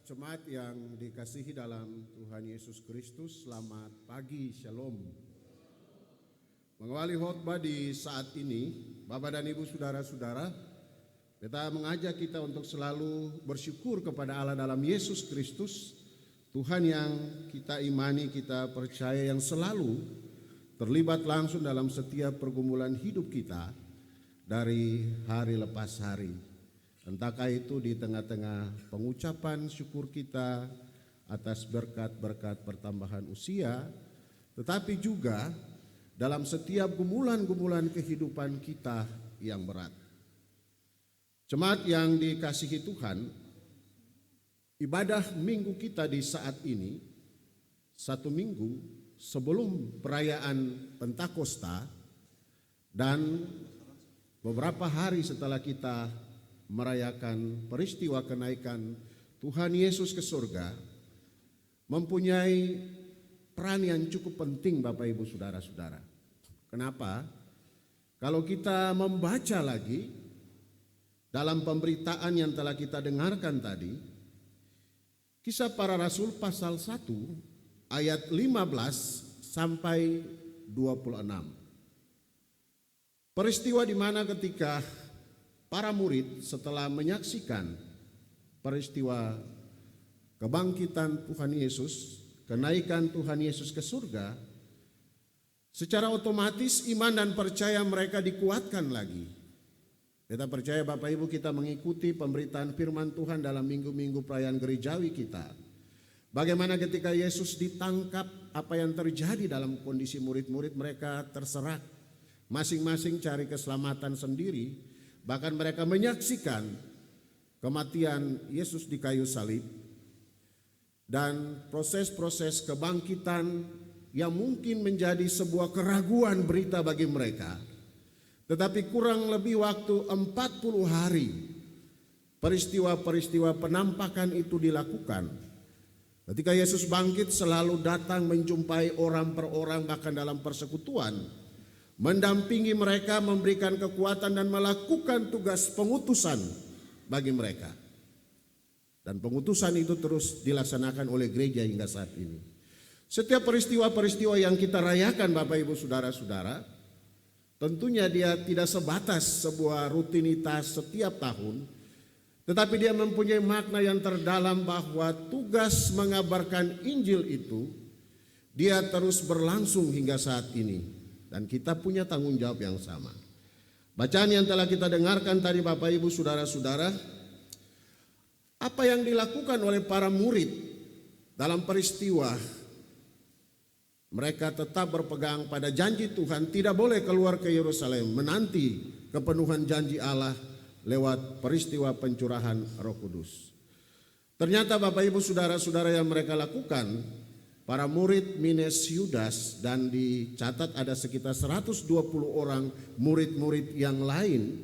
Jemaat yang dikasihi dalam Tuhan Yesus Kristus, selamat pagi, shalom. Mengawali khotbah di saat ini, Bapak dan Ibu saudara-saudara, kita mengajak kita untuk selalu bersyukur kepada Allah dalam Yesus Kristus, Tuhan yang kita imani, kita percaya, yang selalu terlibat langsung dalam setiap pergumulan hidup kita dari hari lepas hari. Entahkah itu di tengah-tengah pengucapan syukur kita atas berkat-berkat pertambahan usia, tetapi juga dalam setiap gumulan-gumulan kehidupan kita yang berat. Jemaat yang dikasihi Tuhan, ibadah minggu kita di saat ini, satu minggu sebelum perayaan Pentakosta dan beberapa hari setelah kita merayakan peristiwa kenaikan Tuhan Yesus ke surga, mempunyai peran yang cukup penting Bapak Ibu saudara-saudara. Kenapa? Kalau kita membaca lagi dalam pemberitaan yang telah kita dengarkan tadi, Kisah Para Rasul pasal 1 ayat 15 sampai 26. Peristiwa di mana ketika para murid setelah menyaksikan peristiwa kebangkitan Tuhan Yesus, kenaikan Tuhan Yesus ke surga, secara otomatis iman dan percaya mereka dikuatkan lagi. Kita percaya Bapak Ibu, kita mengikuti pemberitaan firman Tuhan dalam minggu-minggu perayaan gerejawi kita. Bagaimana ketika Yesus ditangkap, apa yang terjadi dalam kondisi murid-murid mereka terserak, masing-masing cari keselamatan sendiri. Bahkan mereka menyaksikan kematian Yesus di kayu salib dan proses-proses kebangkitan yang mungkin menjadi sebuah keraguan berita bagi mereka. Tetapi kurang lebih waktu 40 hari peristiwa-peristiwa penampakan itu dilakukan. Ketika Yesus bangkit selalu datang menjumpai orang per orang, bahkan dalam persekutuan, mendampingi mereka, memberikan kekuatan dan melakukan tugas pengutusan bagi mereka. Dan pengutusan itu terus dilaksanakan oleh gereja hingga saat ini. Setiap peristiwa-peristiwa yang kita rayakan Bapak Ibu saudara-saudara, tentunya dia tidak sebatas sebuah rutinitas setiap tahun, tetapi dia mempunyai makna yang terdalam bahwa tugas mengabarkan Injil itu dia terus berlangsung hingga saat ini. Dan kita punya tanggung jawab yang sama. Bacaan yang telah kita dengarkan tadi Bapak Ibu saudara-saudara, apa yang dilakukan oleh para murid dalam peristiwa mereka tetap berpegang pada janji Tuhan, tidak boleh keluar ke Yerusalem, menanti kepenuhan janji Allah lewat peristiwa pencurahan Roh Kudus. Ternyata Bapak Ibu saudara-saudara yang mereka lakukan, para murid minus Yudas, dan dicatat ada sekitar 120 orang murid-murid yang lain.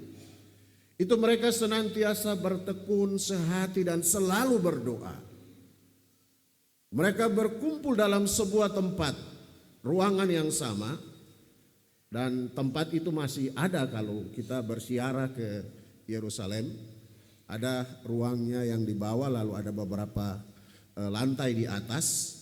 Itu mereka senantiasa bertekun sehati dan selalu berdoa. Mereka berkumpul dalam sebuah tempat, ruangan yang sama, dan tempat itu masih ada kalau kita berziarah ke Yerusalem. Ada ruangnya yang di bawah, lalu ada beberapa lantai di atas.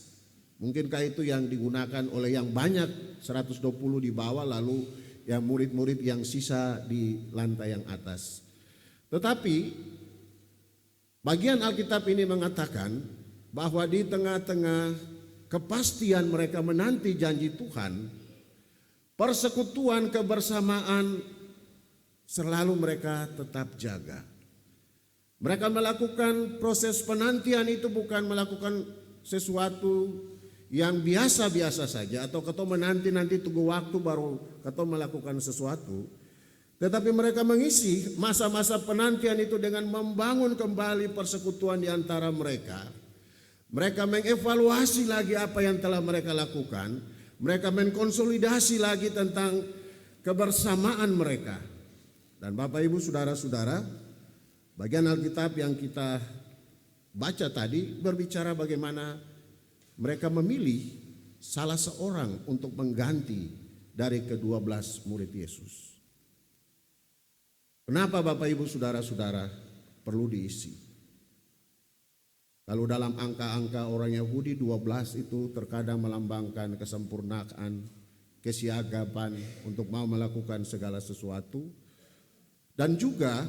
Mungkinkah itu yang digunakan oleh yang banyak, 120 di bawah, lalu yang murid-murid yang sisa di lantai yang atas. Tetapi bagian Alkitab ini mengatakan bahwa di tengah-tengah kepastian mereka menanti janji Tuhan, persekutuan kebersamaan selalu mereka tetap jaga. Mereka melakukan proses penantian itu bukan melakukan sesuatu yang biasa-biasa saja, atau ketau menanti-nanti tunggu waktu baru ketau melakukan sesuatu. Tetapi mereka mengisi masa-masa penantian itu dengan membangun kembali persekutuan di antara mereka. Mereka mengevaluasi lagi apa yang telah mereka lakukan. Mereka mengkonsolidasi lagi tentang kebersamaan mereka. Dan Bapak Ibu saudara-saudara, bagian Alkitab yang kita baca tadi berbicara bagaimana mereka memilih salah seorang untuk mengganti dari ke-12 murid Yesus. Kenapa Bapak Ibu saudara-saudara perlu diisi? Kalau dalam angka-angka orang Yahudi 12 itu terkadang melambangkan kesempurnaan, kesiagapan untuk mau melakukan segala sesuatu. Dan juga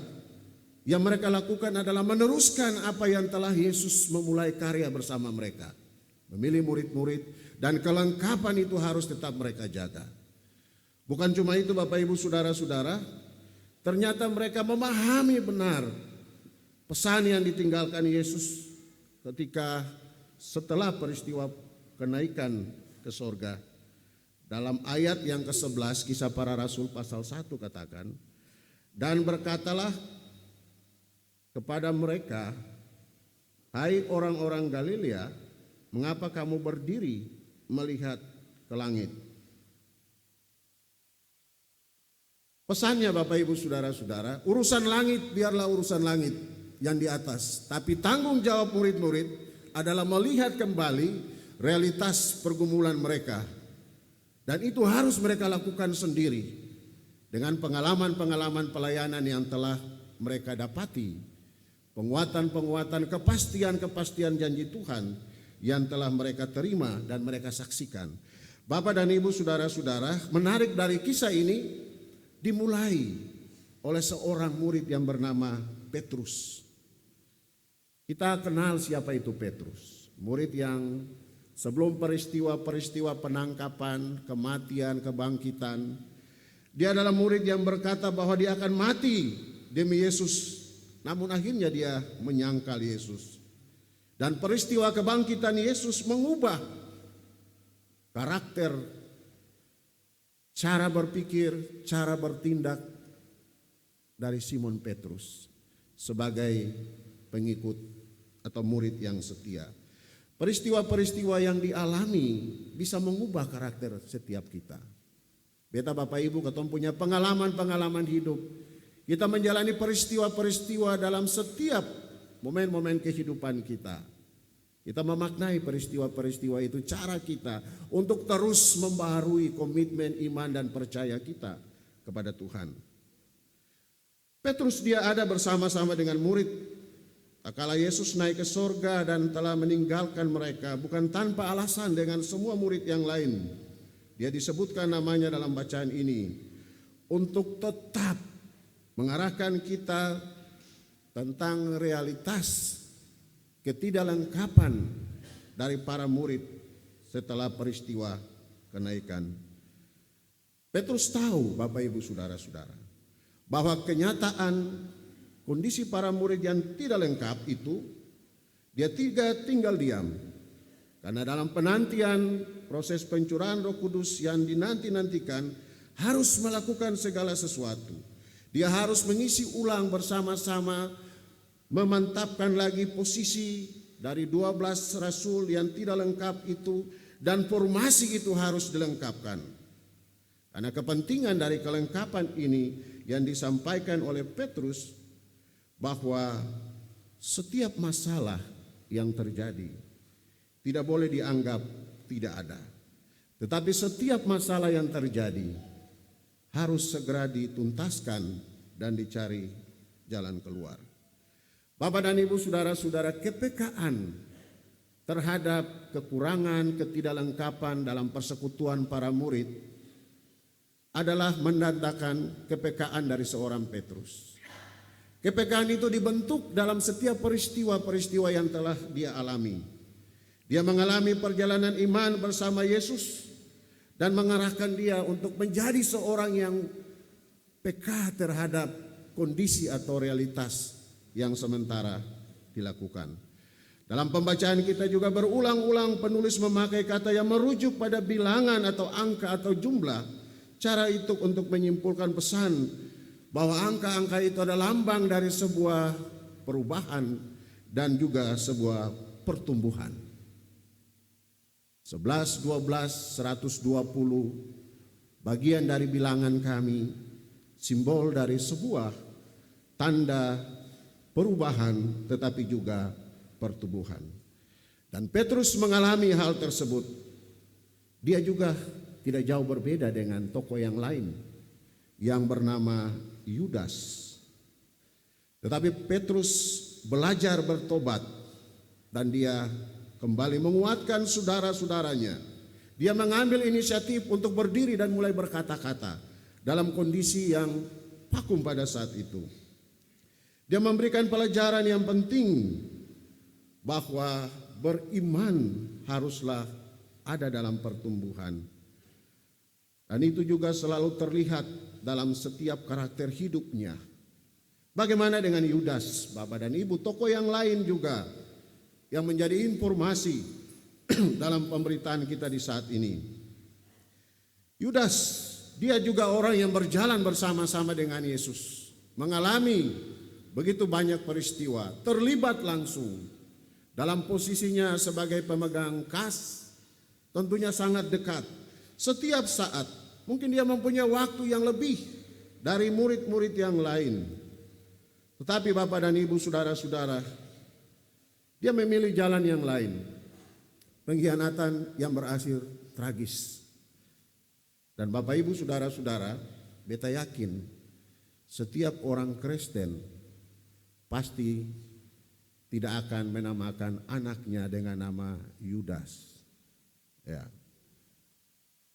yang mereka lakukan adalah meneruskan apa yang telah Yesus memulai karya bersama mereka. Memilih murid-murid dan kelengkapan itu harus tetap mereka jaga. Bukan cuma itu Bapak Ibu Saudara-saudara, ternyata mereka memahami benar pesan yang ditinggalkan Yesus ketika setelah peristiwa kenaikan ke sorga. Dalam ayat yang ke-11 Kisah Para Rasul pasal 1 katakan, dan berkatalah kepada mereka, hai orang-orang Galilea, mengapa kamu berdiri melihat ke langit? Pesannya Bapak Ibu Saudara-saudara, urusan langit biarlah urusan langit yang di atas. Tapi tanggung jawab murid-murid adalah melihat kembali realitas pergumulan mereka. Dan itu harus mereka lakukan sendiri dengan pengalaman-pengalaman pelayanan yang telah mereka dapati. Penguatan-penguatan, kepastian-kepastian janji Tuhan yang telah mereka terima dan mereka saksikan. Bapak dan Ibu Saudara-saudara, menarik dari kisah ini dimulai oleh seorang murid yang bernama Petrus. Kita kenal siapa itu Petrus. Murid yang sebelum peristiwa-peristiwa penangkapan, kematian, kebangkitan, dia adalah murid yang berkata bahwa dia akan mati demi Yesus. Namun akhirnya dia menyangkal Yesus. Dan peristiwa kebangkitan Yesus mengubah karakter, cara berpikir, cara bertindak dari Simon Petrus sebagai pengikut atau murid yang setia. Peristiwa-peristiwa yang dialami bisa mengubah karakter setiap kita. Beta Bapak Ibu ketemu punya pengalaman-pengalaman hidup. Kita menjalani peristiwa-peristiwa dalam setiap momen-momen kehidupan kita. Kita memaknai peristiwa-peristiwa itu, cara kita untuk terus membaharui komitmen iman dan percaya kita kepada Tuhan. Petrus dia ada bersama-sama dengan murid. Kala Yesus naik ke sorga dan telah meninggalkan mereka, bukan tanpa alasan dengan semua murid yang lain. Dia disebutkan namanya dalam bacaan ini untuk tetap mengarahkan kita tentang realitas ketidaklengkapan dari para murid setelah peristiwa kenaikan. Petrus tahu Bapak Ibu Saudara-saudara bahwa kenyataan kondisi para murid yang tidak lengkap itu dia tinggal diam. Karena dalam penantian proses pencurahan Roh Kudus yang dinanti-nantikan harus melakukan segala sesuatu. Dia harus mengisi ulang bersama-sama, memantapkan lagi posisi dari 12 rasul yang tidak lengkap itu, dan formasi itu harus dilengkapkan. Karena kepentingan dari kelengkapan ini yang disampaikan oleh Petrus bahwa setiap masalah yang terjadi tidak boleh dianggap tidak ada. Tetapi setiap masalah yang terjadi harus segera dituntaskan dan dicari jalan keluar. Bapak dan Ibu Saudara-saudara, kepekaan terhadap kekurangan, ketidaklengkapan dalam persekutuan para murid adalah menandakan kepekaan dari seorang Petrus. Kepekaan itu dibentuk dalam setiap peristiwa-peristiwa yang telah dia alami. Dia mengalami perjalanan iman bersama Yesus dan mengarahkan dia untuk menjadi seorang yang peka terhadap kondisi atau realitas yang sementara dilakukan. Dalam pembacaan kita juga berulang-ulang penulis memakai kata yang merujuk pada bilangan atau angka atau jumlah. Cara itu untuk menyimpulkan pesan bahwa angka-angka itu adalah lambang dari sebuah perubahan dan juga sebuah pertumbuhan. 11, 12, 120 bagian dari bilangan kami, simbol dari sebuah tanda perubahan tetapi juga pertumbuhan. Dan Petrus mengalami hal tersebut. Dia juga tidak jauh berbeda dengan tokoh yang lain yang bernama Yudas. Tetapi Petrus belajar bertobat dan dia kembali menguatkan saudara-saudaranya. Dia mengambil inisiatif untuk berdiri dan mulai berkata-kata dalam kondisi yang vakum pada saat itu. Dia memberikan pelajaran yang penting bahwa beriman haruslah ada dalam pertumbuhan. Dan itu juga selalu terlihat dalam setiap karakter hidupnya. Bagaimana dengan Yudas, Bapak dan Ibu, tokoh yang lain juga yang menjadi informasi dalam pemberitaan kita di saat ini. Yudas, dia juga orang yang berjalan bersama-sama dengan Yesus, mengalami begitu banyak peristiwa, terlibat langsung dalam posisinya sebagai pemegang kas, tentunya sangat dekat. Setiap saat, mungkin dia mempunyai waktu yang lebih dari murid-murid yang lain. Tetapi Bapak dan Ibu, saudara-saudara, dia memilih jalan yang lain. Pengkhianatan yang berakhir tragis. Dan Bapak Ibu, saudara-saudara, beta yakin setiap orang Kristen pasti tidak akan menamakan anaknya dengan nama Yudas. Ya.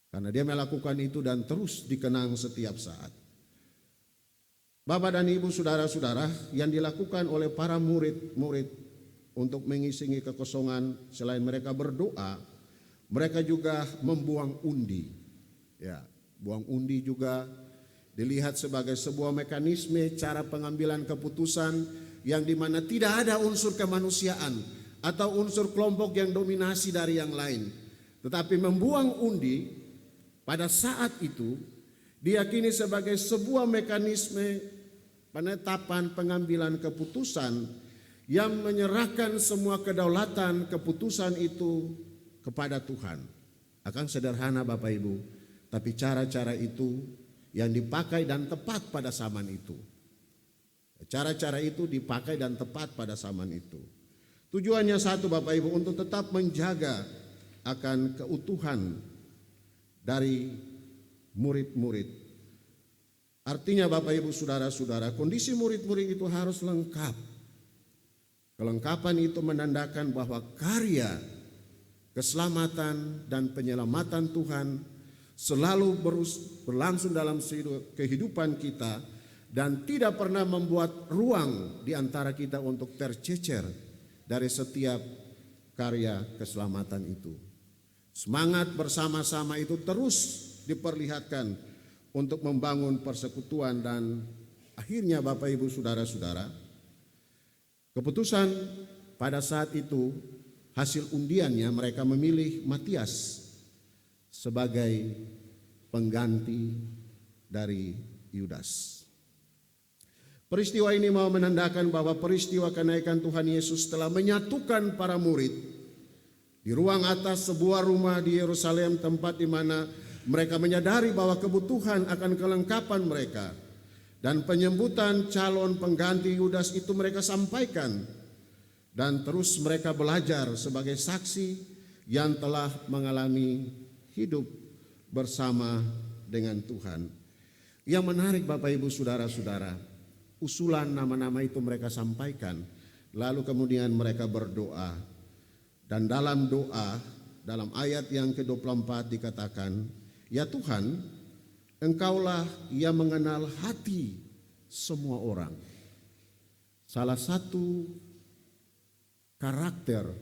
Karena dia melakukan itu dan terus dikenang setiap saat. Bapak dan Ibu, saudara-saudara, yang dilakukan oleh para murid-murid untuk mengisi kekosongan, selain mereka berdoa, mereka juga membuang undi. Ya, buang undi juga dilihat sebagai sebuah mekanisme cara pengambilan keputusan yang dimana tidak ada unsur kemanusiaan atau unsur kelompok yang dominasi dari yang lain. Tetapi membuang undi pada saat itu diyakini sebagai sebuah mekanisme penetapan pengambilan keputusan yang menyerahkan semua kedaulatan keputusan itu kepada Tuhan. Akan sederhana Bapak Ibu, tapi cara-cara itu yang dipakai dan tepat pada zaman itu. Cara-cara itu dipakai dan tepat pada zaman itu. Tujuannya satu Bapak Ibu, untuk tetap menjaga akan keutuhan dari murid-murid. Artinya Bapak Ibu, saudara-saudara, kondisi murid-murid itu harus lengkap. Kelengkapan itu menandakan bahwa karya keselamatan dan penyelamatan Tuhan selalu berlangsung dalam kehidupan kita dan tidak pernah membuat ruang di antara kita untuk tercecer dari setiap karya keselamatan itu. Semangat bersama-sama itu terus diperlihatkan untuk membangun persekutuan dan akhirnya Bapak Ibu, saudara-saudara, keputusan pada saat itu hasil undiannya mereka memilih Matias sebagai pengganti dari Yudas. Peristiwa ini mau menandakan bahwa peristiwa kenaikan Tuhan Yesus telah menyatukan para murid di ruang atas sebuah rumah di Yerusalem, tempat di mana mereka menyadari bahwa kebutuhan akan kelengkapan mereka, dan penyambutan calon pengganti Yudas itu mereka sampaikan, dan terus mereka belajar sebagai saksi yang telah mengalami hidup bersama dengan Tuhan. Yang menarik Bapak Ibu, saudara-saudara, usulan nama-nama itu mereka sampaikan, lalu kemudian mereka berdoa. Dan dalam doa, dalam ayat yang ke-24 dikatakan, "Ya Tuhan, Engkaulah yang mengenal hati semua orang." Salah satu karakter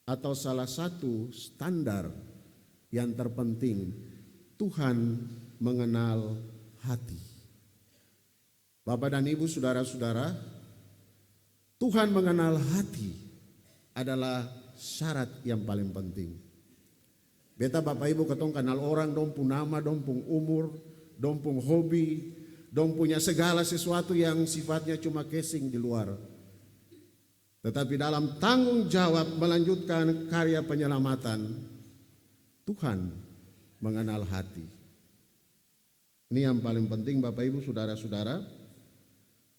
atau salah satu standar yang terpenting, Tuhan mengenal hati. Bapak dan Ibu, saudara-saudara, Tuhan mengenal hati adalah syarat yang paling penting. Beta Bapak Ibu ketong kenal orang, dong pun nama, dong pun umur, dong pun hobi, dong punya segala sesuatu yang sifatnya cuma casing di luar. Tetapi dalam tanggung jawab melanjutkan karya penyelamatan, Tuhan mengenal hati. Ini yang paling penting Bapak Ibu, saudara-saudara.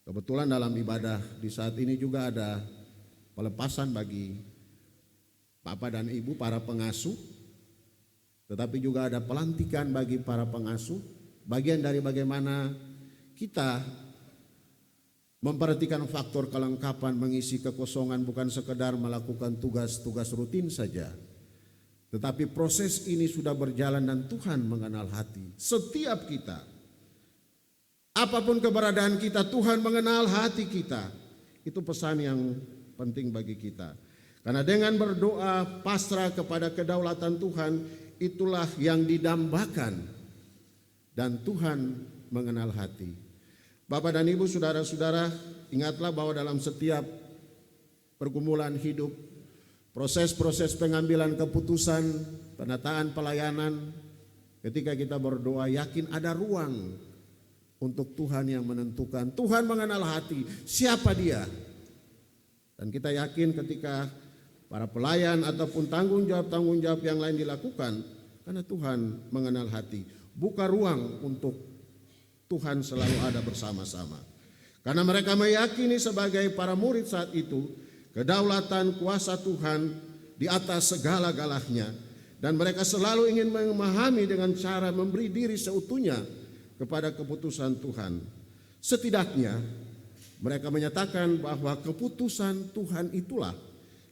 Kebetulan dalam ibadah di saat ini juga ada pelepasan bagi Bapak dan Ibu para pengasuh, tetapi juga ada pelantikan bagi para pengasuh, bagian dari bagaimana kita memperhatikan faktor kelengkapan, mengisi kekosongan, bukan sekedar melakukan tugas-tugas rutin saja. Tetapi proses ini sudah berjalan dan Tuhan mengenal hati setiap kita. Apapun keberadaan kita, Tuhan mengenal hati kita. Itu pesan yang penting bagi kita. Karena dengan berdoa pasrah kepada kedaulatan Tuhan, itulah yang didambakan. Dan Tuhan mengenal hati. Bapak dan Ibu, saudara-saudara, ingatlah bahwa dalam setiap pergumulan hidup, proses-proses pengambilan keputusan, penataan pelayanan, ketika kita berdoa, yakin ada ruang untuk Tuhan yang menentukan. Tuhan mengenal hati, siapa dia. Dan kita yakin ketika para pelayan ataupun tanggung jawab yang lain dilakukan, karena Tuhan mengenal hati, buka ruang untuk Tuhan selalu ada bersama-sama. Karena mereka meyakini sebagai para murid saat itu, kedaulatan kuasa Tuhan di atas segala-galanya, dan mereka selalu ingin memahami dengan cara memberi diri seutuhnya kepada keputusan Tuhan. Setidaknya mereka menyatakan bahwa keputusan Tuhan itulah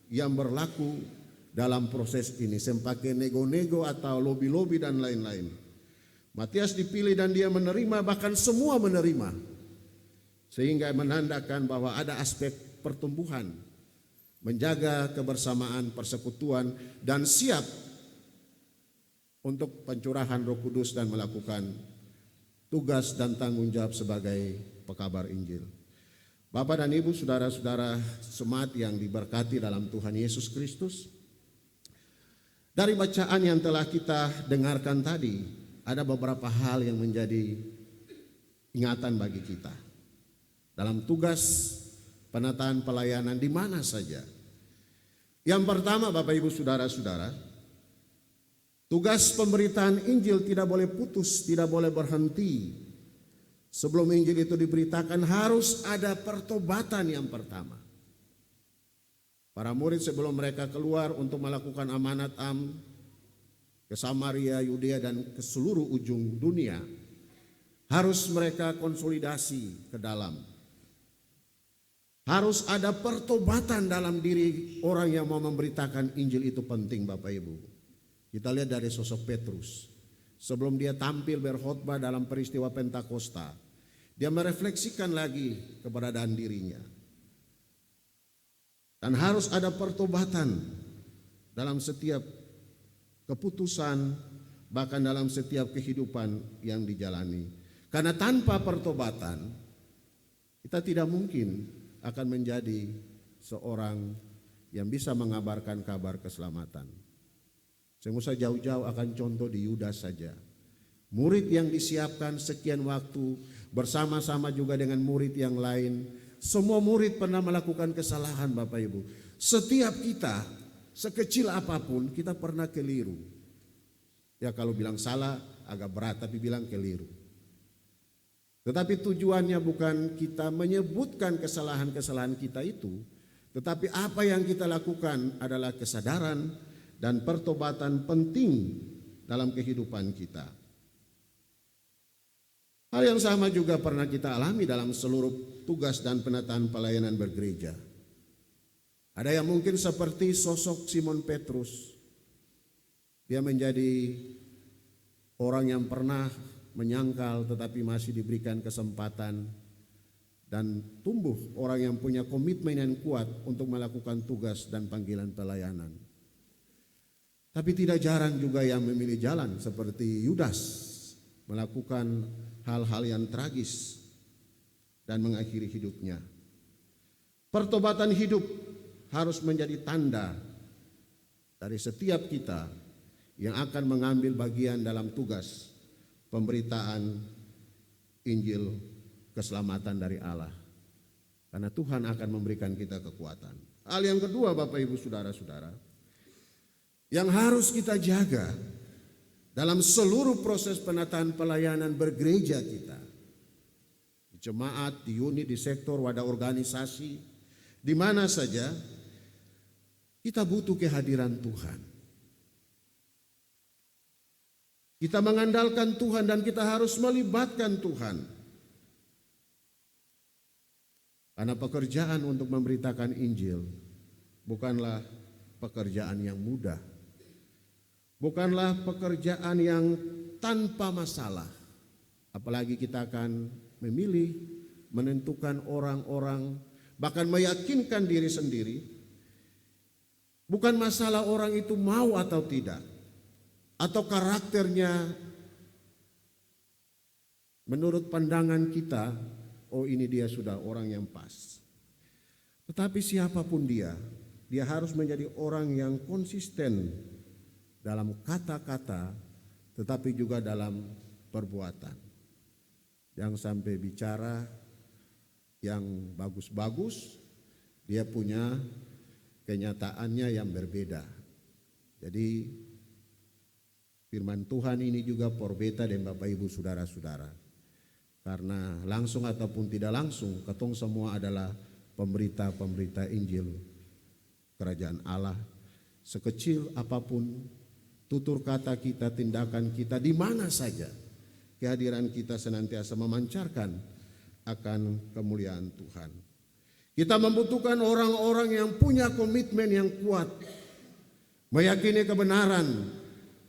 yang berlaku dalam proses ini, sempake nego-nego atau lobi-lobi dan lain-lain. Matias dipilih dan dia menerima, bahkan semua menerima, sehingga menandakan bahwa ada aspek pertumbuhan, menjaga kebersamaan, persekutuan, dan siap untuk pencurahan Roh Kudus dan melakukan tugas dan tanggung jawab sebagai pekabar Injil. Bapak dan Ibu, saudara-saudara semat yang diberkati dalam Tuhan Yesus Kristus, dari bacaan yang telah kita dengarkan tadi, ada beberapa hal yang menjadi ingatan bagi kita dalam tugas penataan pelayanan di mana saja. Yang pertama, Bapak Ibu saudara-saudara, tugas pemberitaan Injil tidak boleh putus, tidak boleh berhenti. Sebelum Injil itu diberitakan harus ada pertobatan yang pertama. Para murid sebelum mereka keluar untuk melakukan amanat ke Samaria, Yudea dan ke seluruh ujung dunia, harus mereka konsolidasi ke dalam. Harus ada pertobatan dalam diri orang yang mau memberitakan Injil, itu penting Bapak Ibu. Kita lihat dari sosok Petrus. Sebelum dia tampil berkhotbah dalam peristiwa Pentakosta, dia merefleksikan lagi keberadaan dirinya. Dan harus ada pertobatan dalam setiap keputusan, bahkan dalam setiap kehidupan yang dijalani. Karena tanpa pertobatan, kita tidak mungkin akan menjadi seorang yang bisa mengabarkan kabar keselamatan. Saya usah jauh-jauh akan contoh di Yudas saja. Murid yang disiapkan sekian waktu bersama-sama juga dengan murid yang lain. Semua murid pernah melakukan kesalahan Bapak Ibu. Setiap kita, sekecil apapun, kita pernah keliru. Ya kalau bilang salah agak berat, tapi bilang keliru. Tetapi tujuannya bukan kita menyebutkan kesalahan-kesalahan kita itu, tetapi apa yang kita lakukan adalah kesadaran dan pertobatan penting dalam kehidupan kita. Hal yang sama juga pernah kita alami dalam seluruh tugas dan penataan pelayanan bergereja. Ada yang mungkin seperti sosok Simon Petrus. Dia menjadi orang yang pernah menyangkal tetapi masih diberikan kesempatan, dan tumbuh orang yang punya komitmen yang kuat untuk melakukan tugas dan panggilan pelayanan. Tapi tidak jarang juga yang memilih jalan seperti Yudas, melakukan hal-hal yang tragis dan mengakhiri hidupnya. Pertobatan hidup harus menjadi tanda dari setiap kita yang akan mengambil bagian dalam tugas pemberitaan Injil keselamatan dari Allah. Karena Tuhan akan memberikan kita kekuatan. Hal yang kedua Bapak Ibu saudara-saudara, yang harus kita jaga dalam seluruh proses penataan pelayanan bergereja kita, di jemaat, di unit, di sektor, wadah organisasi, di mana saja, kita butuh kehadiran Tuhan. Kita mengandalkan Tuhan dan kita harus melibatkan Tuhan. Karena pekerjaan untuk memberitakan Injil bukanlah pekerjaan yang mudah. Bukanlah pekerjaan yang tanpa masalah. Apalagi kita akan memilih, menentukan orang-orang, bahkan meyakinkan diri sendiri. Bukan masalah orang itu mau atau tidak, atau karakternya menurut pandangan kita, oh ini dia sudah orang yang pas. Tetapi siapapun dia harus menjadi orang yang konsisten dalam kata-kata, tetapi juga dalam perbuatan. Jangan sampai bicara yang bagus-bagus, dia punya kenyataannya yang berbeda. Jadi firman Tuhan ini juga porbeta dan Bapak Ibu saudara-saudara. Karena langsung ataupun tidak langsung, ketong semua adalah pemberita-pemberita Injil Kerajaan Allah. Sekecil apapun tutur kata kita, tindakan kita, di mana saja kehadiran kita senantiasa memancarkan akan kemuliaan Tuhan. Kita membutuhkan orang-orang yang punya komitmen yang kuat, meyakini kebenaran,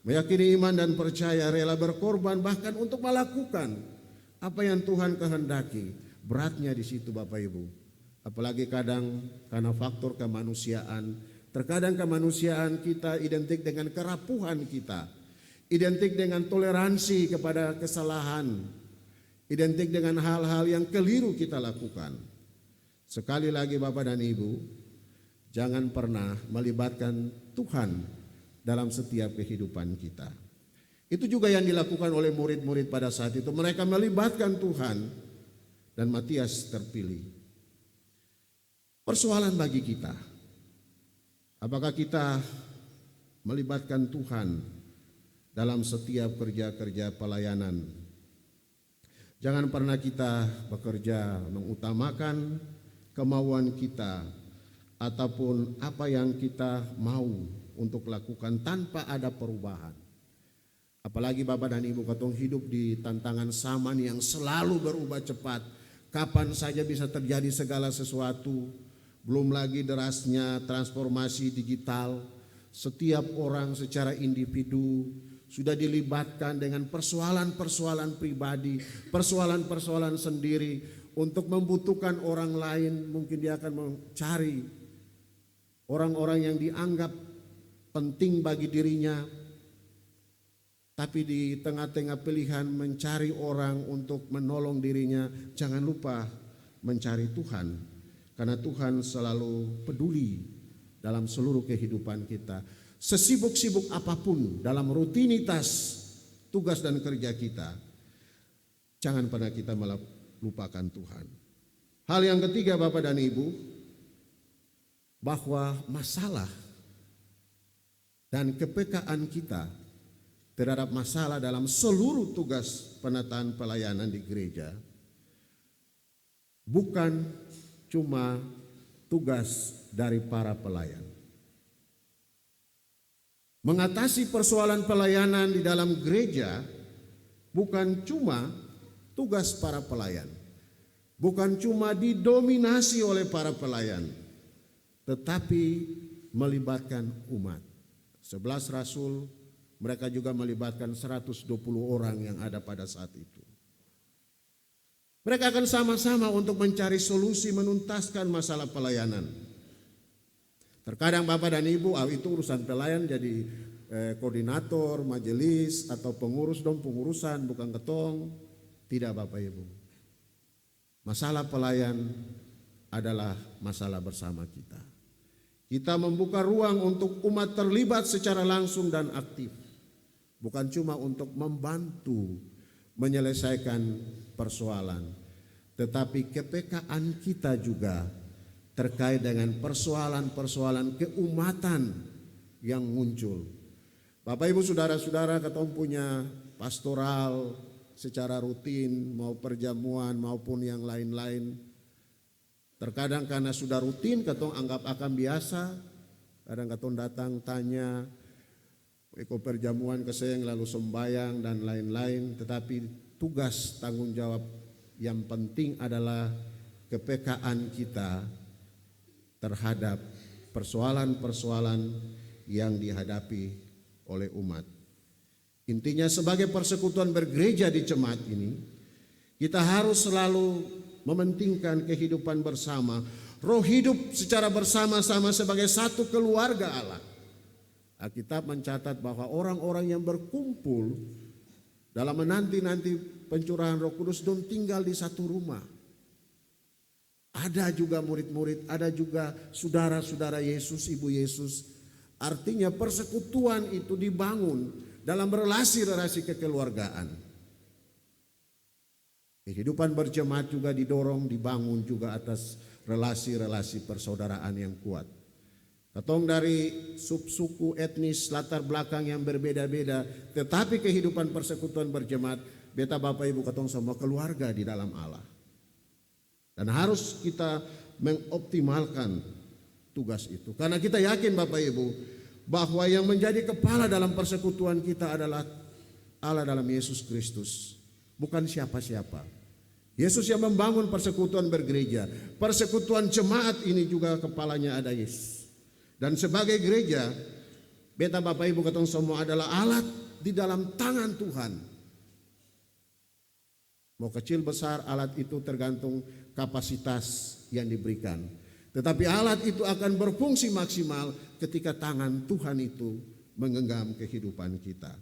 meyakini iman dan percaya, rela berkorban bahkan untuk melakukan apa yang Tuhan kehendaki. Beratnya di situ Bapak Ibu. Apalagi kadang karena faktor kemanusiaan. Terkadang kemanusiaan kita identik dengan kerapuhan kita. Identik dengan toleransi kepada kesalahan. Identik dengan hal-hal yang keliru kita lakukan. Sekali lagi Bapak dan Ibu, jangan pernah melibatkan Tuhan dalam setiap kehidupan kita. Itu juga yang dilakukan oleh murid-murid pada saat itu. Mereka melibatkan Tuhan dan Matias terpilih. Persoalan bagi kita, apakah kita melibatkan Tuhan dalam setiap kerja-kerja pelayanan? Jangan pernah kita bekerja mengutamakan kemauan kita ataupun apa yang kita mau untuk lakukan tanpa ada perubahan. Apalagi Bapak dan Ibu katong hidup di tantangan zaman yang selalu berubah cepat. Kapan saja bisa terjadi segala sesuatu. Belum lagi derasnya transformasi digital. Setiap orang secara individu sudah dilibatkan dengan persoalan-persoalan pribadi, persoalan-persoalan sendiri untuk membutuhkan orang lain. Mungkin dia akan mencari orang-orang yang dianggap penting bagi dirinya. Tapi di tengah-tengah pilihan mencari orang untuk menolong dirinya, jangan lupa mencari Tuhan. Karena Tuhan selalu peduli dalam seluruh kehidupan kita. Sesibuk-sibuk apapun dalam rutinitas tugas dan kerja kita, jangan pernah kita melupakan Tuhan. Hal yang ketiga Bapak dan Ibu, bahwa masalah dan kepekaan kita terhadap masalah dalam seluruh tugas penataan pelayanan di gereja bukan cuma tugas dari para pelayan. Mengatasi persoalan pelayanan di dalam gereja bukan cuma tugas para pelayan, bukan cuma didominasi oleh para pelayan, tetapi melibatkan umat. 11 rasul, mereka juga melibatkan 120 orang yang ada pada saat itu. Mereka akan sama-sama untuk mencari solusi menuntaskan masalah pelayanan. Terkadang Bapak dan Ibu, itu urusan pelayan jadi koordinator, majelis atau pengurus dong pengurusan, bukan ketong. Tidak Bapak Ibu. Masalah pelayan adalah masalah bersama kita. Kita membuka ruang untuk umat terlibat secara langsung dan aktif. Bukan cuma untuk membantu menyelesaikan persoalan, tetapi kepekaan kita juga terkait dengan persoalan-persoalan keumatan yang muncul. Bapak Ibu saudara-saudara, ketong punya pastoral secara rutin, mau perjamuan maupun yang lain-lain. Terkadang karena sudah rutin, ketong anggap akan biasa. Kadang ketong datang tanya, ikut perjamuan keseng lalu sembayang dan lain-lain. Tetapi tugas tanggung jawab yang penting adalah kepekaan kita terhadap persoalan-persoalan yang dihadapi oleh umat. Intinya sebagai persekutuan bergereja di jemaat ini, kita harus selalu mementingkan kehidupan bersama, roh hidup secara bersama-sama sebagai satu keluarga Allah. Alkitab mencatat bahwa orang-orang yang berkumpul dalam menanti-nanti pencurahan Roh Kudus dan tinggal di satu rumah. Ada juga murid-murid, ada juga saudara-saudara Yesus, ibu Yesus. Artinya persekutuan itu dibangun dalam relasi-relasi kekeluargaan. Kehidupan berjemaat juga didorong, dibangun juga atas relasi-relasi persaudaraan yang kuat. Katong dari suku etnis latar belakang yang berbeda-beda, tetapi kehidupan persekutuan berjemaat, beta Bapak Ibu katong semua keluarga di dalam Allah. Dan harus kita mengoptimalkan tugas itu. Karena kita yakin Bapak Ibu bahwa yang menjadi kepala dalam persekutuan kita adalah Allah dalam Yesus Kristus, bukan siapa-siapa. Yesus yang membangun persekutuan bergereja. Persekutuan jemaat ini juga kepalanya ada Yesus. Dan sebagai gereja, beta Bapak Ibu katong semua adalah alat di dalam tangan Tuhan. Mau kecil besar alat itu tergantung kapasitas yang diberikan. Tetapi alat itu akan berfungsi maksimal ketika tangan Tuhan itu menggenggam kehidupan kita.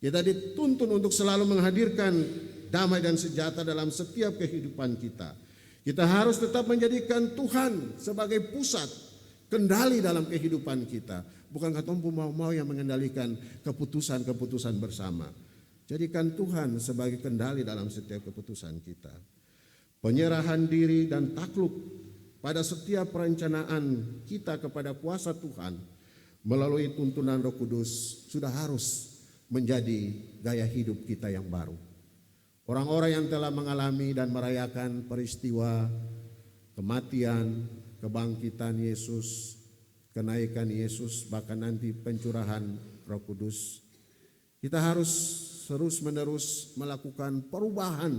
Kita dituntun untuk selalu menghadirkan damai dan sejahtera dalam setiap kehidupan kita. Kita harus tetap menjadikan Tuhan sebagai pusat kendali dalam kehidupan kita. Bukan katong mau yang mengendalikan keputusan-keputusan bersama. Jadikan Tuhan sebagai kendali dalam setiap keputusan kita. Penyerahan diri dan takluk pada setiap perencanaan kita kepada kuasa Tuhan melalui tuntunan Roh Kudus sudah harus menjadi gaya hidup kita yang baru. Orang-orang yang telah mengalami dan merayakan peristiwa kematian, kebangkitan Yesus, kenaikan Yesus, bahkan nanti pencurahan Roh Kudus, kita harus terus-menerus melakukan perubahan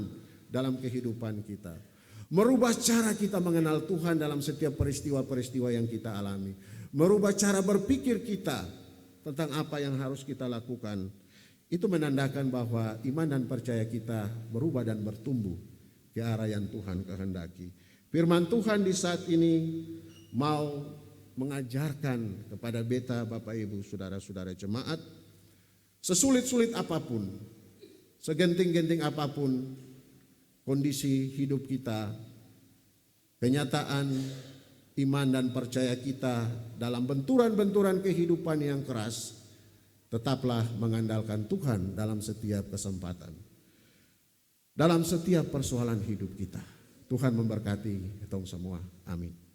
dalam kehidupan kita. Merubah cara kita mengenal Tuhan dalam setiap peristiwa-peristiwa yang kita alami. Merubah cara berpikir kita tentang apa yang harus kita lakukan. Itu menandakan bahwa iman dan percaya kita berubah dan bertumbuh ke arah yang Tuhan kehendaki. Firman Tuhan di saat ini mau mengajarkan kepada beta, Bapak Ibu, saudara-saudara jemaat, sesulit-sulit apapun, segenting-genting apapun kondisi hidup kita, kenyataan iman dan percaya kita dalam benturan-benturan kehidupan yang keras, tetaplah mengandalkan Tuhan dalam setiap kesempatan, dalam setiap persoalan hidup kita. Tuhan memberkati kita semua. Amin.